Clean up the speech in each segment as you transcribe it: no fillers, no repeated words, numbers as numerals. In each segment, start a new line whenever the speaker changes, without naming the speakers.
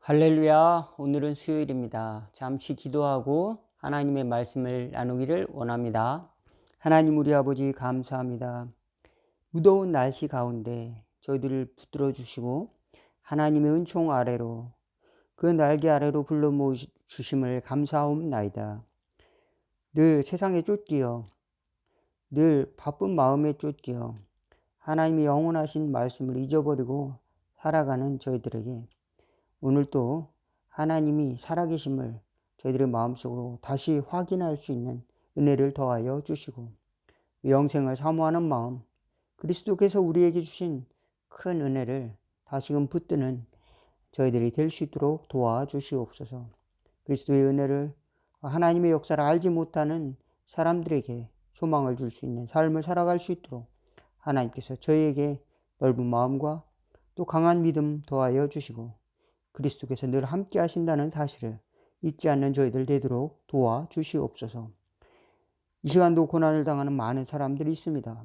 할렐루야. 오늘은 수요일입니다. 잠시 기도하고 하나님의 말씀을 나누기를 원합니다. 하나님 우리 아버지 감사합니다. 무더운 날씨 가운데 저희들을 붙들어 주시고 하나님의 은총 아래로 그 날개 아래로 불러 모으 주심을 감사하옵나이다. 늘 세상에 쫓기어 늘 바쁜 마음에 쫓기어 하나님의 영원하신 말씀을 잊어버리고 살아가는 저희들에게 오늘 또 하나님이 살아계심을 저희들의 마음속으로 다시 확인할 수 있는 은혜를 더하여 주시고 영생을 사모하는 마음, 그리스도께서 우리에게 주신 큰 은혜를 다시금 붙드는 저희들이 될 수 있도록 도와주시옵소서. 그리스도의 은혜를 하나님의 역사를 알지 못하는 사람들에게 소망을 줄 수 있는 삶을 살아갈 수 있도록 하나님께서 저희에게 넓은 마음과 또 강한 믿음 더하여 주시고 그리스도께서 늘 함께 하신다는 사실을 잊지 않는 저희들 되도록 도와주시옵소서. 이 시간도 고난을 당하는 많은 사람들이 있습니다.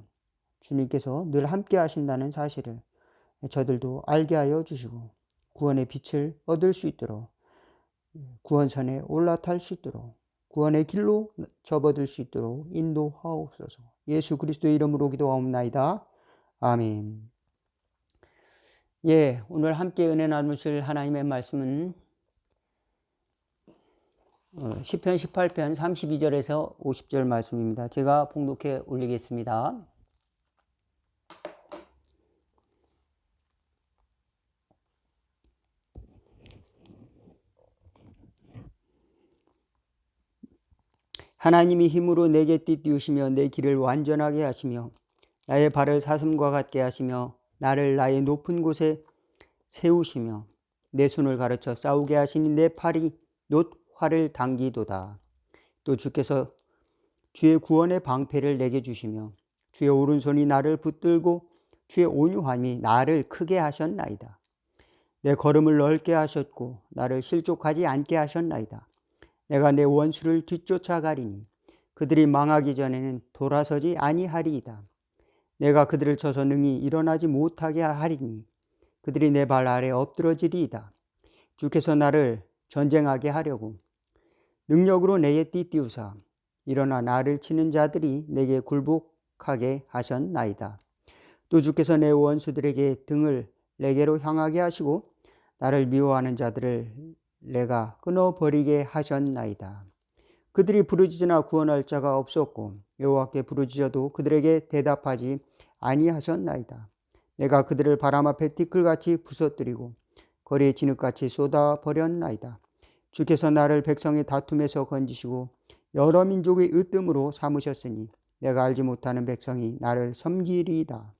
주님께서 늘 함께 하신다는 사실을 저들도 알게 하여 주시고 구원의 빛을 얻을 수 있도록 구원선에 올라탈 수 있도록 구원의 길로 접어들 수 있도록 인도하옵소서. 예수 그리스도의 이름으로 기도하옵나이다. 아멘. 오늘 함께 은혜 나누실 하나님의 말씀은 시편 18편 32절에서 50절 말씀입니다. 제가 봉독해 올리겠습니다. 하나님이 힘으로 내게 띠띠우시며 내 길을 완전하게 하시며 나의 발을 사슴과 같게 하시며 나를 나의 높은 곳에 세우시며 내 손을 가르쳐 싸우게 하시니 내 팔이 놋 활을 당기도다. 또 주께서 주의 구원의 방패를 내게 주시며 주의 오른손이 나를 붙들고 주의 온유함이 나를 크게 하셨나이다. 내 걸음을 넓게 하셨고 나를 실족하지 않게 하셨나이다. 내가 내 원수를 뒤쫓아가리니 그들이 망하기 전에는 돌아서지 아니하리이다. 내가 그들을 쳐서 능히 일어나지 못하게 하리니 그들이 내 발 아래 엎드러지리이다. 주께서 나를 전쟁하게 하려고 능력으로 내게 띠띠우사 일어나 나를 치는 자들이 내게 굴복하게 하셨나이다. 또 주께서 내 원수들에게 등을 내게로 향하게 하시고 나를 미워하는 자들을 내가 끊어버리게 하셨나이다. 그들이 부르짖으나 구원할 자가 없었고 여호와께 부르짖어도 그들에게 대답하지 아니하셨나이다. 내가 그들을 바람 앞에 티끌같이 부서뜨리고 거리에 진흙같이 쏟아버렸나이다. 주께서 나를 백성의 다툼에서 건지시고 여러 민족의 으뜸으로 삼으셨으니 내가 알지 못하는 백성이 나를 섬기리이다.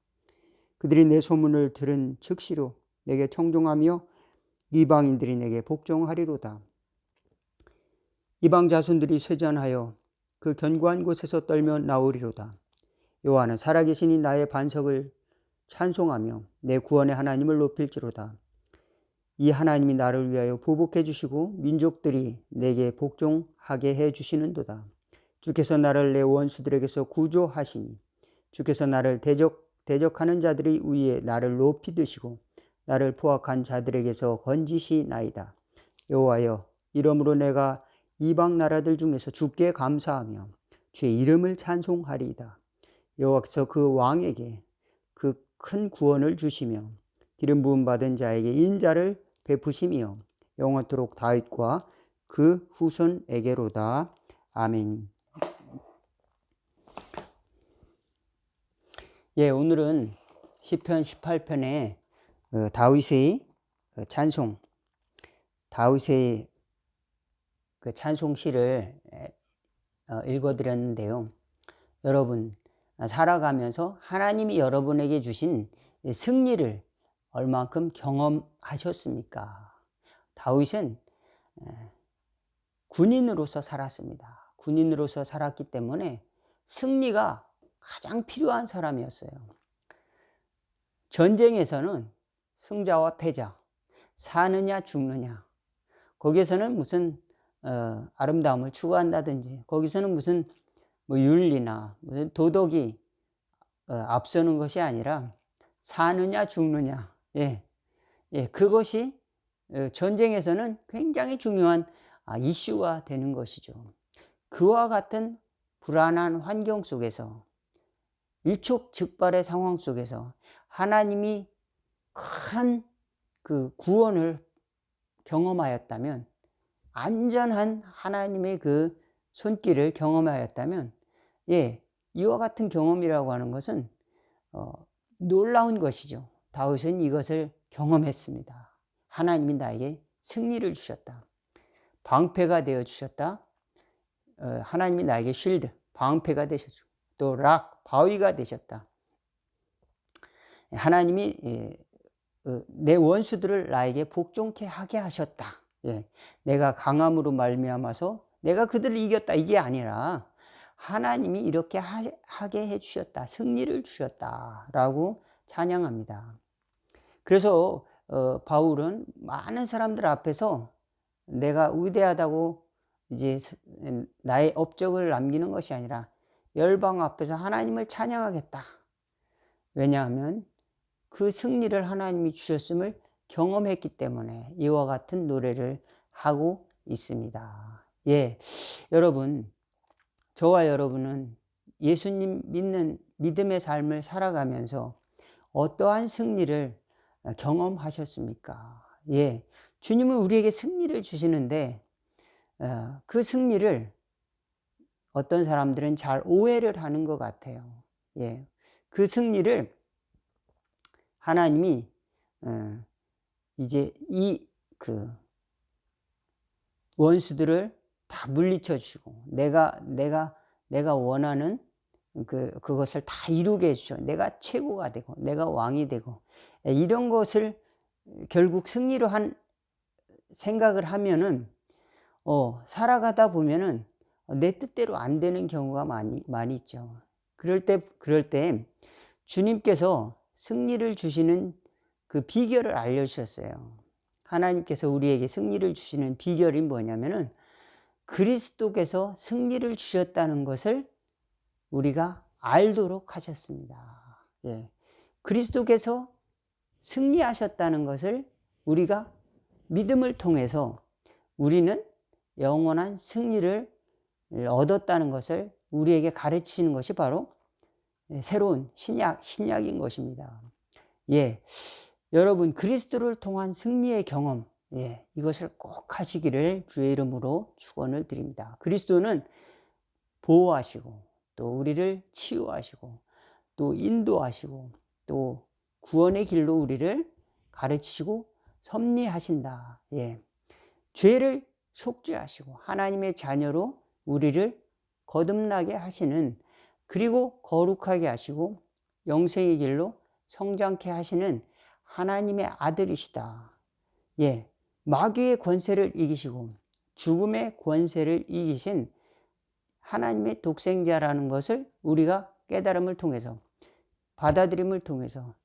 그들이 내 소문을 들은 즉시로 내게 청종하며 이방인들이 내게 복종하리로다. 이방 자손들이 쇠전하여 그 견고한 곳에서 떨며 나오리로다. 여호와는 살아계시니 나의 반석을 찬송하며 내 구원의 하나님을 높일지로다. 이 하나님이 나를 위하여 보복해 주시고 민족들이 내게 복종하게 해 주시는도다. 주께서 나를 내 원수들에게서 구조하시니 주께서 나를 대적하는 자들이 위에 나를 높이 드시고 나를 포악한 자들에게서 건지시나이다. 여호와여, 이러므로 내가 이방 나라들 중에서 주께 감사하며 주의 이름을 찬송하리이다. 여호와께서 그 왕에게 그 큰 구원을 주시며 기름 부음 받은 자에게 인자를 베푸시며 영원토록 다윗과 그 후손에게로다. 아멘. 오늘은 시편 18편에 다윗의 찬송, 다윗의 그 찬송시를 읽어드렸는데요. 여러분, 살아가면서 하나님이 여러분에게 주신 승리를 얼만큼 경험하셨습니까? 다윗은 군인으로서 살았습니다. 군인으로서 살았기 때문에 승리가 가장 필요한 사람이었어요. 전쟁에서는 승자와 패자, 사느냐 죽느냐, 거기에서는 무슨 아름다움을 추구한다든지 거기서는 무슨 윤리나 무슨 도덕이 앞서는 것이 아니라 사느냐 죽느냐, 그것이 전쟁에서는 굉장히 중요한 이슈가 되는 것이죠. 그와 같은 불안한 환경 속에서, 일촉즉발의 상황 속에서 하나님이 큰 그 구원을 경험하였다면, 안전한 하나님의 그 손길을 경험하였다면, 이와 같은 경험이라고 하는 것은 놀라운 것이죠. 다윗은 이것을 경험했습니다. 하나님이 나에게 승리를 주셨다. 방패가 되어 주셨다. 하나님이 나에게 쉴드, 방패가 되셨고, 또 락, 바위가 되셨다. 하나님이 내 원수들을 나에게 복종케 하게 하셨다. 내가 강함으로 말미암아서 내가 그들을 이겼다, 이게 아니라 하나님이 이렇게 하게 해주셨다, 승리를 주셨다라고 찬양합니다. 그래서 바울은 많은 사람들 앞에서 내가 위대하다고 이제 나의 업적을 남기는 것이 아니라 열방 앞에서 하나님을 찬양하겠다. 왜냐하면 그 승리를 하나님이 주셨음을 경험했기 때문에 이와 같은 노래를 하고 있습니다. 여러분, 저와 여러분은 예수님 믿는 믿음의 삶을 살아가면서 어떠한 승리를 경험하셨습니까? 주님은 우리에게 승리를 주시는데 그 승리를 어떤 사람들은 잘 오해를 하는 것 같아요. 그 승리를 하나님이 이제 그 원수들을 다 물리쳐 주시고 내가 원하는 그것을 다 이루게 해주셔. 내가 최고가 되고 내가 왕이 되고 이런 것을 결국 승리로 한 생각을 하면은 살아가다 보면은 내 뜻대로 안 되는 경우가 많이 있죠. 그럴 때 주님께서 승리를 주시는 그 비결을 알려주셨어요. 하나님께서 우리에게 승리를 주시는 비결이 뭐냐면은 그리스도께서 승리를 주셨다는 것을 우리가 알도록 하셨습니다. 그리스도께서 승리하셨다는 것을 우리가 믿음을 통해서 우리는 영원한 승리를 얻었다는 것을 우리에게 가르치시는 것이 바로 새로운 신약인 것입니다. 여러분, 그리스도를 통한 승리의 경험, 이것을 꼭 하시기를 주의 이름으로 축원을 드립니다. 그리스도는 보호하시고 또 우리를 치유하시고 또 인도하시고 또 구원의 길로 우리를 가르치시고 섭리하신다. 죄를 속죄하시고 하나님의 자녀로 우리를 거듭나게 하시는, 그리고 거룩하게 하시고 영생의 길로 성장케 하시는 하나님의 아들이시다. 마귀의 권세를 이기시고 죽음의 권세를 이기신 하나님의 독생자라는 것을 우리가 깨달음을 통해서, 받아들임을 통해서,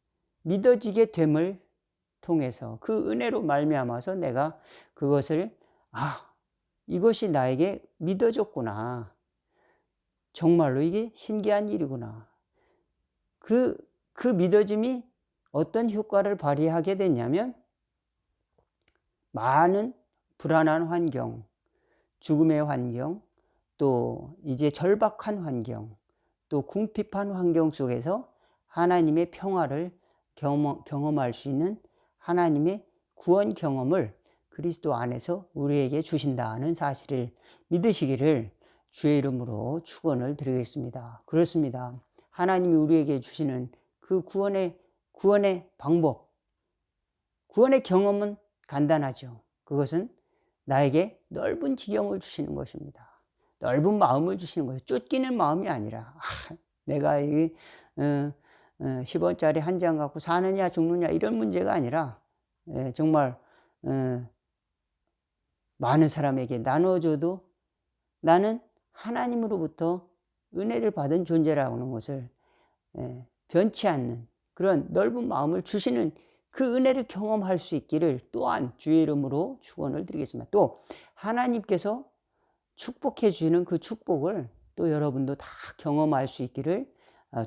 믿어지게 됨을 통해서 그 은혜로 말미암아서 내가 그것을 이것이 나에게 믿어졌구나. 정말로 이게 신기한 일이구나. 그 믿어짐이 어떤 효과를 발휘하게 됐냐면 많은 불안한 환경, 죽음의 환경, 또 이제 절박한 환경, 또 궁핍한 환경 속에서 하나님의 평화를 경험할 수 있는 하나님의 구원 경험을 그리스도 안에서 우리에게 주신다는 사실을 믿으시기를 주의 이름으로 축원을 드리겠습니다. 그렇습니다. 하나님이 우리에게 주시는 그 구원의 방법, 구원의 경험은 간단하죠. 그것은 나에게 넓은 지경을 주시는 것입니다. 넓은 마음을 주시는 거예요. 쫓기는 마음이 아니라 내가 이 10원짜리 한 장 갖고 사느냐 죽느냐 이런 문제가 아니라 정말 많은 사람에게 나눠줘도 나는 하나님으로부터 은혜를 받은 존재라고 하는 것을 변치 않는 그런 넓은 마음을 주시는 그 은혜를 경험할 수 있기를 또한 주의 이름으로 축원을 드리겠습니다. 또 하나님께서 축복해 주시는 그 축복을 또 여러분도 다 경험할 수 있기를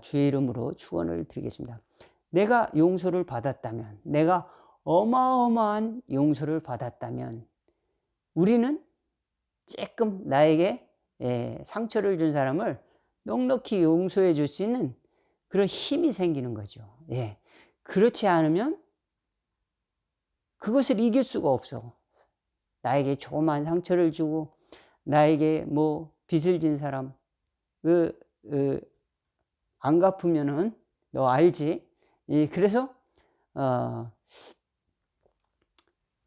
주의 이름으로 축원을 드리겠습니다. 내가 용서를 받았다면, 내가 어마어마한 용서를 받았다면 우리는 조금 나에게 상처를 준 사람을 넉넉히 용서해 줄 수 있는 그런 힘이 생기는 거죠. 그렇지 않으면 그것을 이길 수가 없어. 나에게 조그만 상처를 주고 나에게 뭐 빚을 진 사람 안 갚으면은 너 알지? 그래서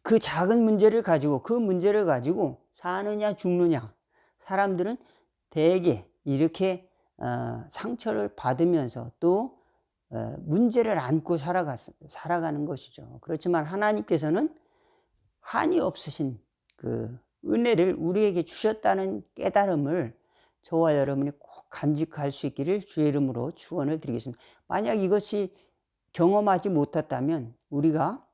그 작은 문제를 가지고 그 문제를 가지고 사느냐 죽느냐, 사람들은 대개 이렇게 상처를 받으면서 또 문제를 안고 살아가는 것이죠. 그렇지만 하나님께서는 한이 없으신 그 은혜를 우리에게 주셨다는 깨달음을 저와 여러분이 꼭 간직할 수 있기를 주의 이름으로 축원을 드리겠습니다. 만약 이것이 경험하지 못했다면 우리가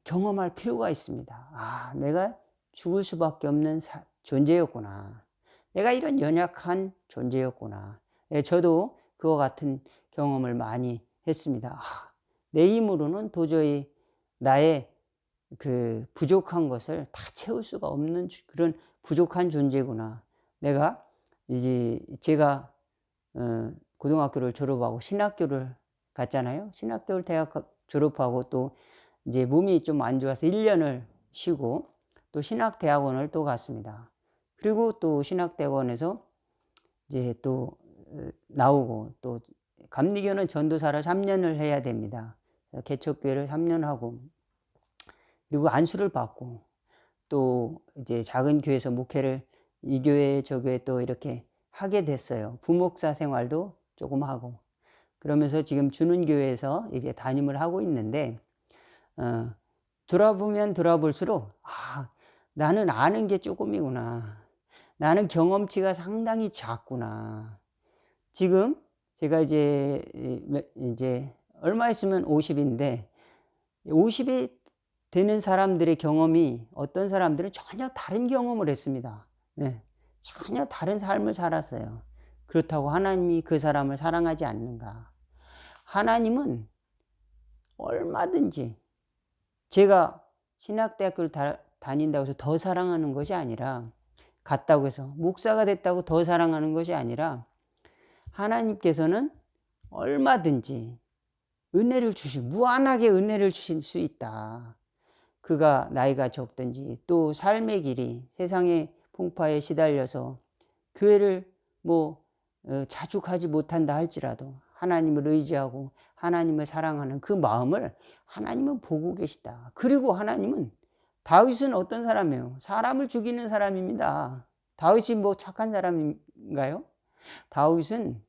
경험할 필요가 있습니다. 내가 죽을 수밖에 없는 존재였구나. 내가 이런 연약한 존재였구나. 저도 그와 같은 경험을 많이 했습니다. 내 힘으로는 도저히 나의 그 부족한 것을 다 채울 수가 없는 그런 부족한 존재구나. 제가 고등학교를 졸업하고 신학교를 갔잖아요. 신학교를 대학 졸업하고 또 이제 몸이 좀 안 좋아서 1년을 쉬고 또 신학대학원을 또 갔습니다. 그리고 또 신학대학원에서 이제 또 나오고 또 감리교는 전도사를 3년을 해야 됩니다. 개척교회를 3년 하고 그리고 안수를 받고 또 이제 작은 교회에서 목회를 이 교회 저 교회 또 이렇게 하게 됐어요. 부목사 생활도 조금 하고 그러면서 지금 주는 교회에서 이제 담임을 하고 있는데 돌아보면 돌아볼수록 나는 아는 게 조금이구나. 나는 경험치가 상당히 작구나. 지금 제가 이제 얼마 있으면 50인데 50이 되는 사람들의 경험이 어떤 사람들은 전혀 다른 경험을 했습니다. 전혀 다른 삶을 살았어요. 그렇다고 하나님이 그 사람을 사랑하지 않는가? 하나님은 얼마든지 제가 신학대학교를 다닌다고 해서 더 사랑하는 것이 아니라 갔다고 해서 목사가 됐다고 더 사랑하는 것이 아니라 하나님께서는 얼마든지 은혜를 무한하게 은혜를 주실 수 있다. 그가 나이가 적든지 또 삶의 길이 세상의 풍파에 시달려서 교회를 자주 가지 못한다 할지라도 하나님을 의지하고 하나님을 사랑하는 그 마음을 하나님은 보고 계시다. 그리고 하나님은 다윗은 어떤 사람이에요? 사람을 죽이는 사람입니다. 다윗이 착한 사람인가요? 다윗은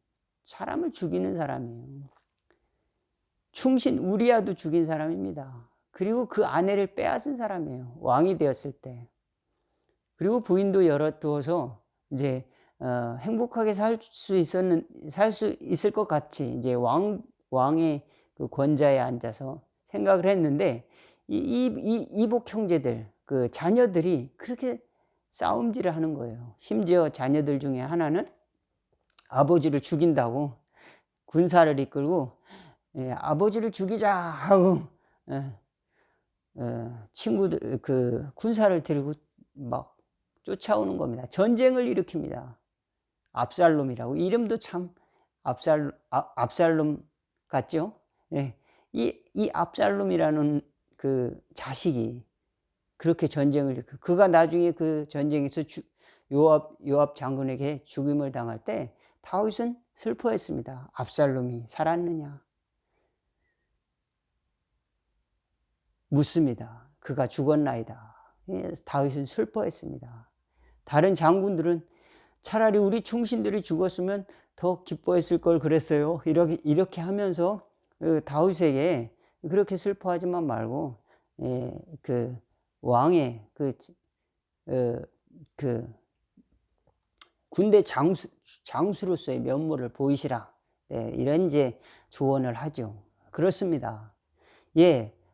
사람을 죽이는 사람이에요. 충신 우리아도 죽인 사람입니다. 그리고 그 아내를 빼앗은 사람이에요. 왕이 되었을 때. 그리고 부인도 열어두어서 이제 행복하게 살 수 있을 것 같이 이제 왕의 그 권좌에 앉아서 생각을 했는데 이복 형제들 그 자녀들이 그렇게 싸움질을 하는 거예요. 심지어 자녀들 중에 하나는 아버지를 죽인다고 군사를 이끌고 아버지를 죽이자 하고 친구들 그 군사를 데리고 막 쫓아오는 겁니다. 전쟁을 일으킵니다. 압살롬이라고 이름도 참 압살롬 같죠? 이 압살롬이라는 그 자식이 그렇게 전쟁을 일으켜 그가 나중에 그 전쟁에서 요압 장군에게 죽임을 당할 때 다윗은 슬퍼했습니다. 압살롬이 살았느냐? 묻습니다. 그가 죽었나이다. 다윗은 슬퍼했습니다. 다른 장군들은 차라리 우리 충신들이 죽었으면 더 기뻐했을 걸 그랬어요. 이렇게 하면서 다윗에게 그렇게 슬퍼하지만 말고 그 왕의 그 군대 장수로서의 면모를 보이시라. 이런 이제 조언을 하죠. 그렇습니다.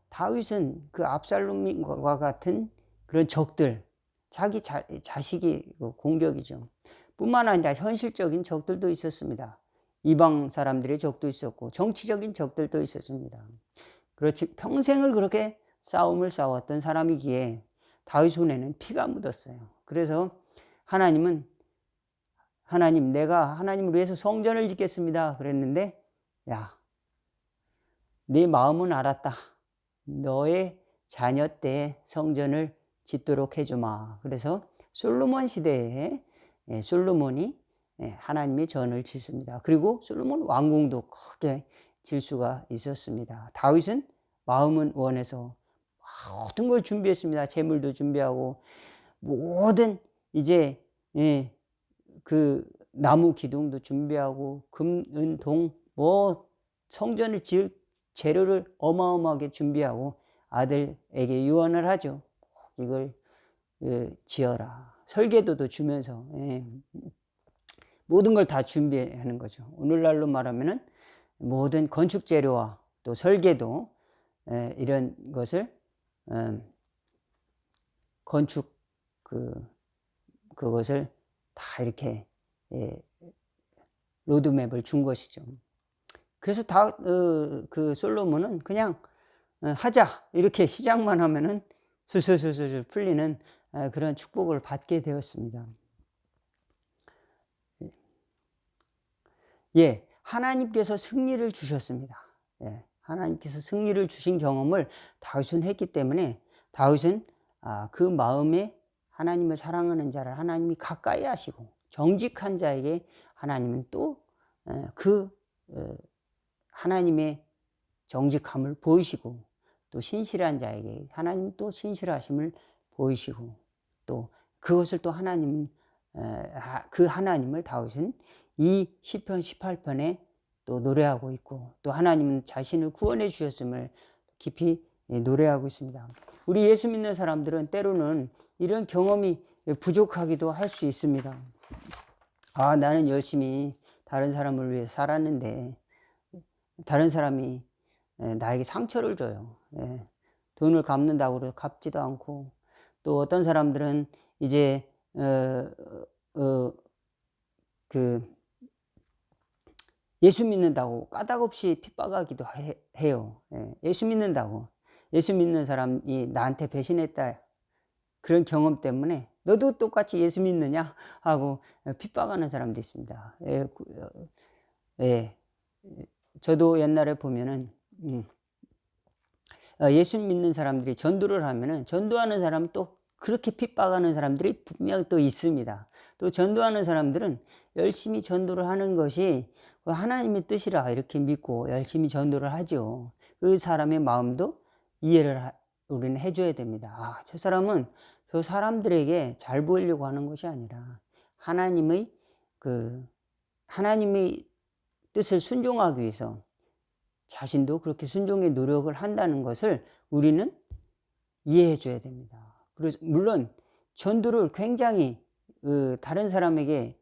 다윗은 그 압살롬과 같은 그런 적들, 자기 자식이 공격이죠. 뿐만 아니라 현실적인 적들도 있었습니다. 이방 사람들의 적도 있었고 정치적인 적들도 있었습니다. 그렇지 평생을 그렇게 싸움을 싸웠던 사람이기에 다윗 손에는 피가 묻었어요. 그래서 하나님 내가 하나님을 위해서 성전을 짓겠습니다 그랬는데, 야, 네 마음은 알았다. 너의 자녀 때 성전을 짓도록 해주마. 그래서 솔로몬 시대에 솔로몬이 하나님의 전을 짓습니다. 그리고 솔로몬 왕궁도 크게 질 수가 있었습니다. 다윗은 마음은 원해서 모든 걸 준비했습니다. 재물도 준비하고 모든 이제 그 나무 기둥도 준비하고 금, 은, 동 뭐 성전을 지을 재료를 어마어마하게 준비하고 아들에게 유언을 하죠. 꼭 이걸 지어라. 설계도도 주면서 모든 걸 다 준비하는 거죠. 오늘날로 말하면은 모든 건축 재료와 또 설계도 이런 것을 건축 그것을 다 이렇게 로드맵을 준 것이죠. 그래서 그 솔로몬은 그냥 하자 이렇게 시작만 하면은 술술술술 풀리는 그런 축복을 받게 되었습니다. 예, 하나님께서 승리를 주셨습니다. 예, 하나님께서 승리를 주신 경험을 다윗은 했기 때문에 다윗은 그 마음에 하나님을 사랑하는 자를 하나님이 가까이 하시고 정직한 자에게 하나님은 또 그 하나님의 정직함을 보이시고 또 신실한 자에게 하나님 또 신실하심을 보이시고 또 그것을 또 그 하나님을 다윗은 이 시편 18편에 또 노래하고 있고 또 하나님은 자신을 구원해 주셨음을 깊이 노래하고 있습니다. 우리 예수 믿는 사람들은 때로는 이런 경험이 부족하기도 할 수 있습니다. 나는 열심히 다른 사람을 위해 살았는데 다른 사람이 나에게 상처를 줘요. 돈을 갚는다고 해서 갚지도 않고 또 어떤 사람들은 이제 예수 믿는다고 까닭없이 핍박하기도 해요. 예수 믿는다고 예수 믿는 사람이 나한테 배신했다 그런 경험 때문에 너도 똑같이 예수 믿느냐 하고 핍박하는 사람도 있습니다. 저도 옛날에 보면은 예수 믿는 사람들이 전도를 하면은 전도하는 사람 또 그렇게 핍박하는 사람들이 분명 또 있습니다. 또 전도하는 사람들은 열심히 전도를 하는 것이 하나님의 뜻이라 이렇게 믿고 열심히 전도를 하죠. 그 사람의 마음도 이해를 우리는 해줘야 됩니다. 저 사람은 저 사람들에게 잘 보이려고 하는 것이 아니라 하나님의 뜻을 순종하기 위해서 자신도 그렇게 순종의 노력을 한다는 것을 우리는 이해해 줘야 됩니다. 그래서 물론 전도를 굉장히 다른 사람에게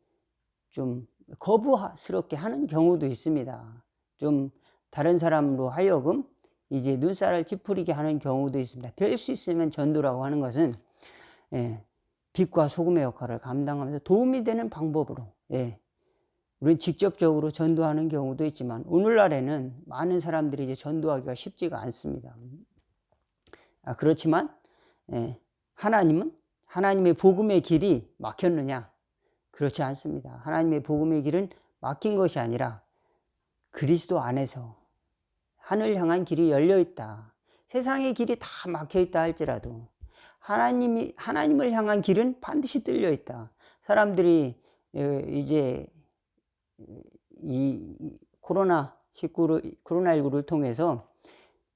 좀 거부스럽게 하는 경우도 있습니다. 좀 다른 사람으로 하여금 이제 눈살을 찌푸리게 하는 경우도 있습니다. 될 수 있으면 전도라고 하는 것은 빛과 소금의 역할을 감당하면서 도움이 되는 방법으로 우리는 직접적으로 전도하는 경우도 있지만 오늘날에는 많은 사람들이 이제 전도하기가 쉽지가 않습니다. 그렇지만 하나님은 하나님의 복음의 길이 막혔느냐? 그렇지 않습니다. 하나님의 복음의 길은 막힌 것이 아니라 그리스도 안에서 하늘 향한 길이 열려 있다. 세상의 길이 다 막혀 있다 할지라도 하나님을 향한 길은 반드시 뚫려 있다. 사람들이 이제 이 코로나19를 통해서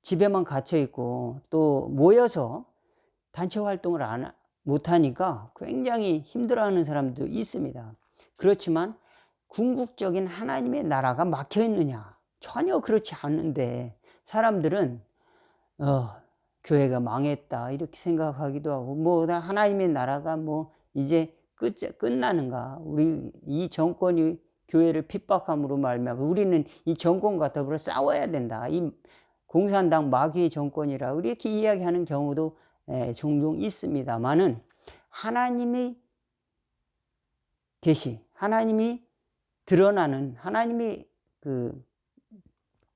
집에만 갇혀 있고 또 모여서 단체 활동을 못하니까 굉장히 힘들어하는 사람도 있습니다. 그렇지만 궁극적인 하나님의 나라가 막혀 있느냐? 전혀 그렇지 않은데 사람들은 교회가 망했다 이렇게 생각하기도 하고 하나님의 나라가 이제 끝나는가? 우리 이 정권이 교회를 핍박함으로 말미암아 우리는 이 정권과 더불어 싸워야 된다. 이 공산당 마귀의 정권이라 이렇게 이야기하는 경우도 종종 있습니다만은 하나님의 계시, 하나님이 드러나는 하나님이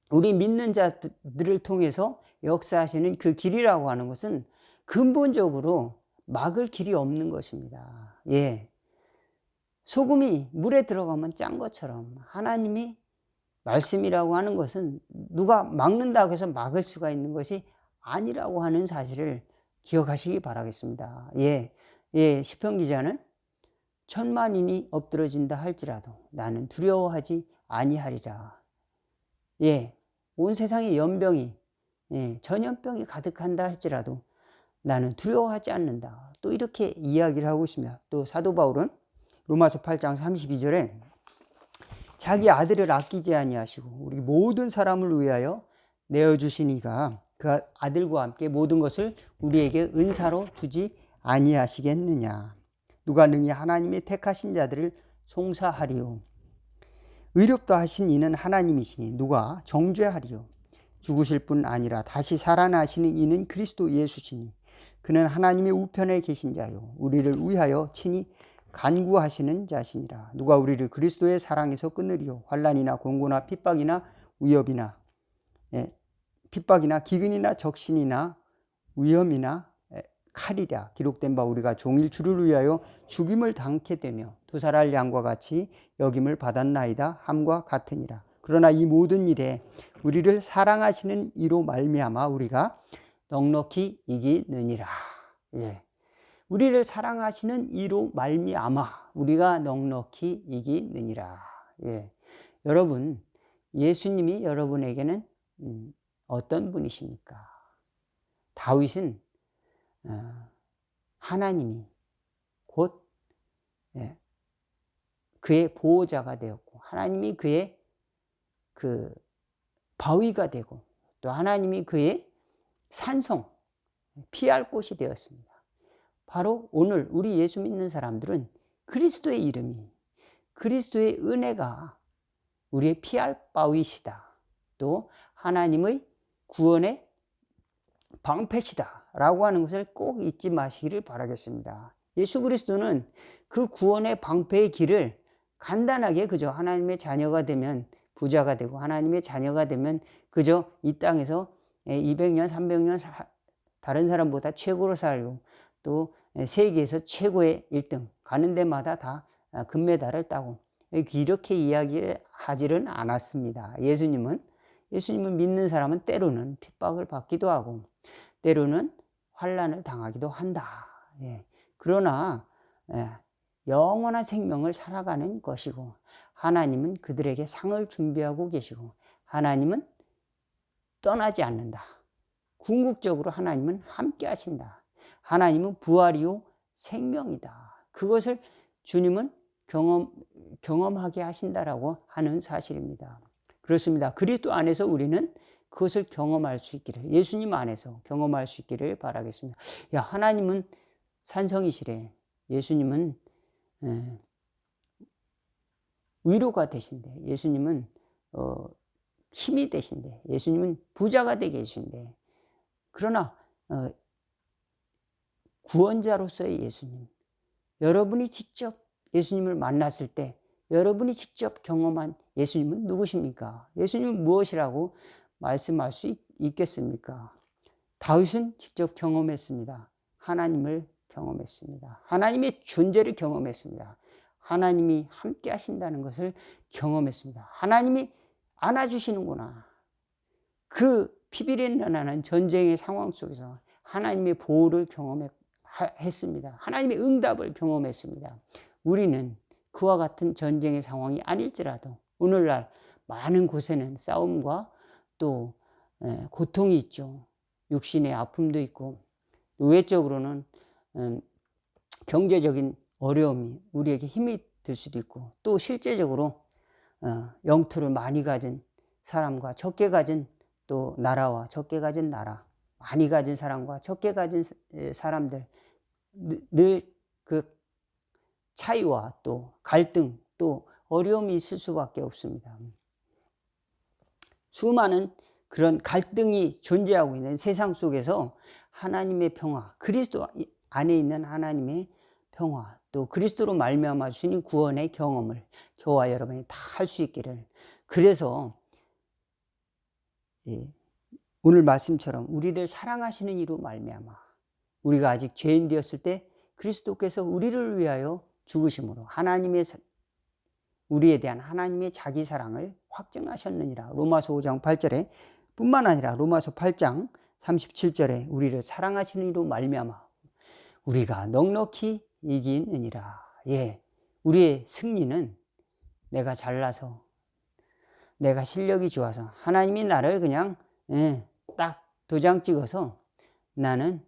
우리 믿는 자들을 통해서 역사하시는 그 길이라고 하는 것은 근본적으로 막을 길이 없는 것입니다. 예. 소금이 물에 들어가면 짠 것처럼 하나님이 말씀이라고 하는 것은 누가 막는다고 해서 막을 수가 있는 것이 아니라고 하는 사실을 기억하시기 바라겠습니다. 예. 시편 기자는 천만인이 엎드러진다 할지라도 나는 두려워하지 아니하리라. 온 세상에 연병이, 전염병이 가득한다 할지라도 나는 두려워하지 않는다. 또 이렇게 이야기를 하고 있습니다. 또 사도 바울은 로마서 8장 32절에 자기 아들을 아끼지 아니하시고 우리 모든 사람을 위하여 내어주시니가 그 아들과 함께 모든 것을 우리에게 은사로 주지 아니하시겠느냐. 누가 능히 하나님의 택하신 자들을 송사하리요. 의롭다 하신 이는 하나님이시니 누가 정죄하리요. 죽으실 뿐 아니라 다시 살아나시는 이는 그리스도 예수시니 그는 하나님의 우편에 계신 자요 우리를 위하여 친히 간구하시는 자시니라. 누가 우리를 그리스도의 사랑에서 끊으리요. 환난이나 공고나 핍박이나 위협이나 핍박이나 기근이나 적신이나 위험이나 칼이랴. 기록된 바 우리가 종일 주를 위하여 죽임을 당케 되며 도살할 양과 같이 여김을 받았나이다 함과 같으니라. 그러나 이 모든 일에 우리를 사랑하시는 이로 말미암아 우리가 넉넉히 이기느니라. 우리를 사랑하시는 이로 말미암아 우리가 넉넉히 이기느니라. 여러분, 예수님이 여러분에게는 어떤 분이십니까? 다윗은 하나님이 곧 그의 보호자가 되었고 하나님이 그의 그 바위가 되고 또 하나님이 그의 산성, 피할 곳이 되었습니다. 바로 오늘 우리 예수 믿는 사람들은 그리스도의 이름이, 그리스도의 은혜가 우리의 피할 바위시다. 또 하나님의 구원의 방패시다 라고 하는 것을 꼭 잊지 마시기를 바라겠습니다. 예수 그리스도는 그 구원의 방패의 길을 간단하게 그저 하나님의 자녀가 되면 부자가 되고 하나님의 자녀가 되면 그저 이 땅에서 200년 300년 다른 사람보다 최고로 살고 또 세계에서 최고의 1등 가는 데마다 다 금메달을 따고 이렇게 이야기하지는 않았습니다. 예수님은 믿는 사람은 때로는 핍박을 받기도 하고 때로는 환난을 당하기도 한다. 그러나 영원한 생명을 살아가는 것이고 하나님은 그들에게 상을 준비하고 계시고 하나님은 떠나지 않는다. 궁극적으로 하나님은 함께 하신다. 하나님은 부활이요 생명이다. 그것을 주님은 경험하게 하신다라고 하는 사실입니다. 그렇습니다. 그리스도 안에서 우리는 그것을 경험할 수 있기를, 예수님 안에서 경험할 수 있기를 바라겠습니다. 하나님은 산성이시래. 예수님은 위로가 되신대. 예수님은 힘이 되신대. 예수님은 부자가 되게 해주신대. 그러나 구원자로서의 예수님, 여러분이 직접 예수님을 만났을 때 여러분이 직접 경험한 예수님은 누구십니까? 예수님은 무엇이라고 말씀할 수 있겠습니까? 다윗은 직접 경험했습니다. 하나님을 경험했습니다. 하나님의 존재를 경험했습니다. 하나님이 함께 하신다는 것을 경험했습니다. 하나님이 안아주시는구나. 그 피비린내나는 전쟁의 상황 속에서 하나님의 보호를 경험했습니다. 하나님의 응답을 경험했습니다. 우리는 그와 같은 전쟁의 상황이 아닐지라도 오늘날 많은 곳에는 싸움과 또 고통이 있죠. 육신의 아픔도 있고 외적으로는 경제적인 어려움이 우리에게 힘이 들 수도 있고 또 실제적으로 영토를 많이 가진 사람과 적게 가진 또 나라와 적게 가진 나라, 많이 가진 사람과 적게 가진 사람들 늘 그 차이와 또 갈등 또 어려움이 있을 수밖에 없습니다. 수많은 그런 갈등이 존재하고 있는 세상 속에서 하나님의 평화, 그리스도 안에 있는 하나님의 평화, 또 그리스도로 말미암아 주신 구원의 경험을 저와 여러분이 다 할 수 있기를, 그래서 오늘 말씀처럼 우리를 사랑하시는 이로 말미암아 우리가 아직 죄인 되었을 때 그리스도께서 우리를 위하여 죽으심으로 우리에 대한 하나님의 자기 사랑을 확증하셨느니라. 로마서 5장 8절에 뿐만 아니라 로마서 8장 37절에 우리를 사랑하시는 이로 말미암아 우리가 넉넉히 이기느니라. 예, 우리의 승리는 내가 잘나서 내가 실력이 좋아서 하나님이 나를 그냥 딱 도장 찍어서 나는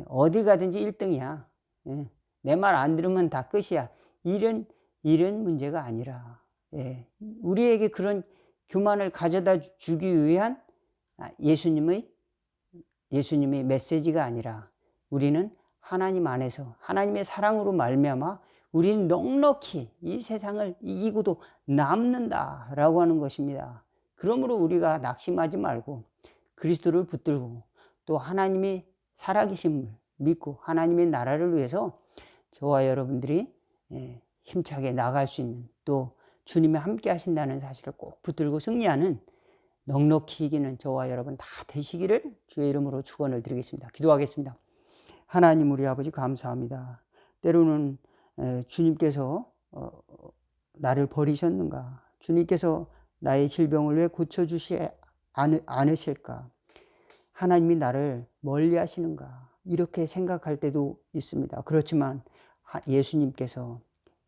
어딜 가든지 1등이야. 내 말 안 들으면 다 끝이야. 이런 문제가 아니라 우리에게 그런 교만을 가져다 주기 위한 예수님의 메시지가 아니라 우리는 하나님 안에서 하나님의 사랑으로 말미암아 우리는 넉넉히 이 세상을 이기고도 남는다라고 하는 것입니다. 그러므로 우리가 낙심하지 말고 그리스도를 붙들고 또 하나님의 살아계심을 믿고 하나님의 나라를 위해서 저와 여러분들이 힘차게 나갈 수 있는 또 주님이 함께 하신다는 사실을 꼭 붙들고 승리하는 넉넉히 이기는 저와 여러분 다 되시기를 주의 이름으로 축원을 드리겠습니다. 기도하겠습니다. 하나님 우리 아버지 감사합니다. 때로는 주님께서 나를 버리셨는가? 주님께서 나의 질병을 왜 고쳐주시 않으실까? 하나님이 나를 멀리 하시는가? 이렇게 생각할 때도 있습니다. 그렇지만 예수님께서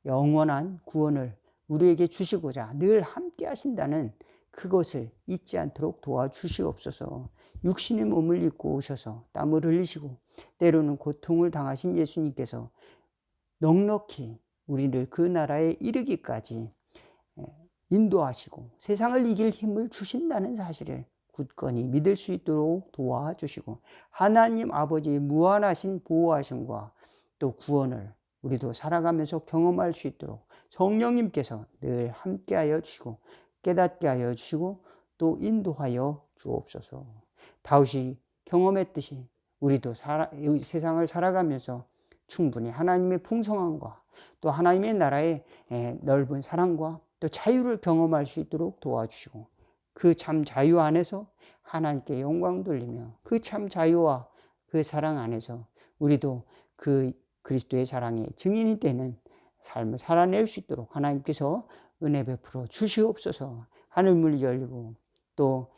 영원한 구원을 우리에게 주시고자 늘 함께 하신다는 그것을 잊지 않도록 도와주시옵소서. 육신의 몸을 입고 오셔서 땀을 흘리시고 때로는 고통을 당하신 예수님께서 넉넉히 우리를 그 나라에 이르기까지 인도하시고 세상을 이길 힘을 주신다는 사실을 굳건히 믿을 수 있도록 도와주시고 하나님 아버지의 무한하신 보호하심과 또 구원을 우리도 살아가면서 경험할 수 있도록 성령님께서 늘 함께하여 주시고 깨닫게 하여 주시고 또 인도하여 주옵소서. 다윗이 경험했듯이 우리도 세상을 살아가면서 충분히 하나님의 풍성함과 또 하나님의 나라의 넓은 사랑과 또 자유를 경험할 수 있도록 도와주시고 그 참 자유 안에서 하나님께 영광 돌리며 그 참 자유와 그 사랑 안에서 우리도 그 그리스도의 사랑의 증인이 되는 삶을 살아낼 수 있도록 하나님께서 은혜 베풀어 주시옵소서. 하늘문이 열리고 또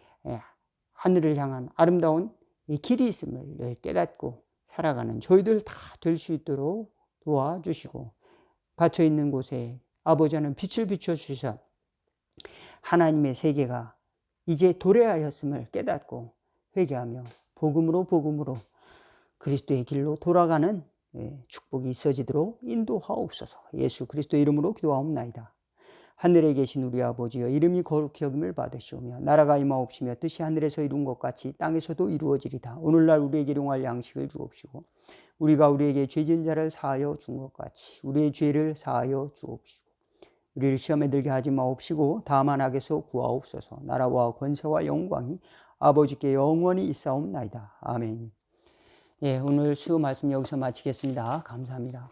하늘을 향한 아름다운 길이 있음을 깨닫고 살아가는 저희들 다 될 수 있도록 도와주시고 갇혀있는 곳에 아버지 하나님 빛을 비춰주셔서 하나님의 세계가 이제 도래하였음을 깨닫고 회개하며 복음으로 그리스도의 길로 돌아가는 축복이 있어지도록 인도하옵소서. 예수 그리스도 이름으로 기도하옵나이다. 하늘에 계신 우리 아버지여 이름이 거룩히 여김을 받으시오며 나라가 임하옵시며 뜻이 하늘에서 이룬 것 같이 땅에서도 이루어지리다. 오늘날 우리에게 일용할 양식을 주옵시고 우리가 우리에게 죄진 자를 사하여 준 것 같이 우리의 죄를 사하여 주옵시고 우리를 시험에 들게 하지 마옵시고 다만 악에서 구하옵소서. 나라와 권세와 영광이 아버지께 영원히 있사옵나이다. 아멘. 오늘 수요 말씀 여기서 마치겠습니다. 감사합니다.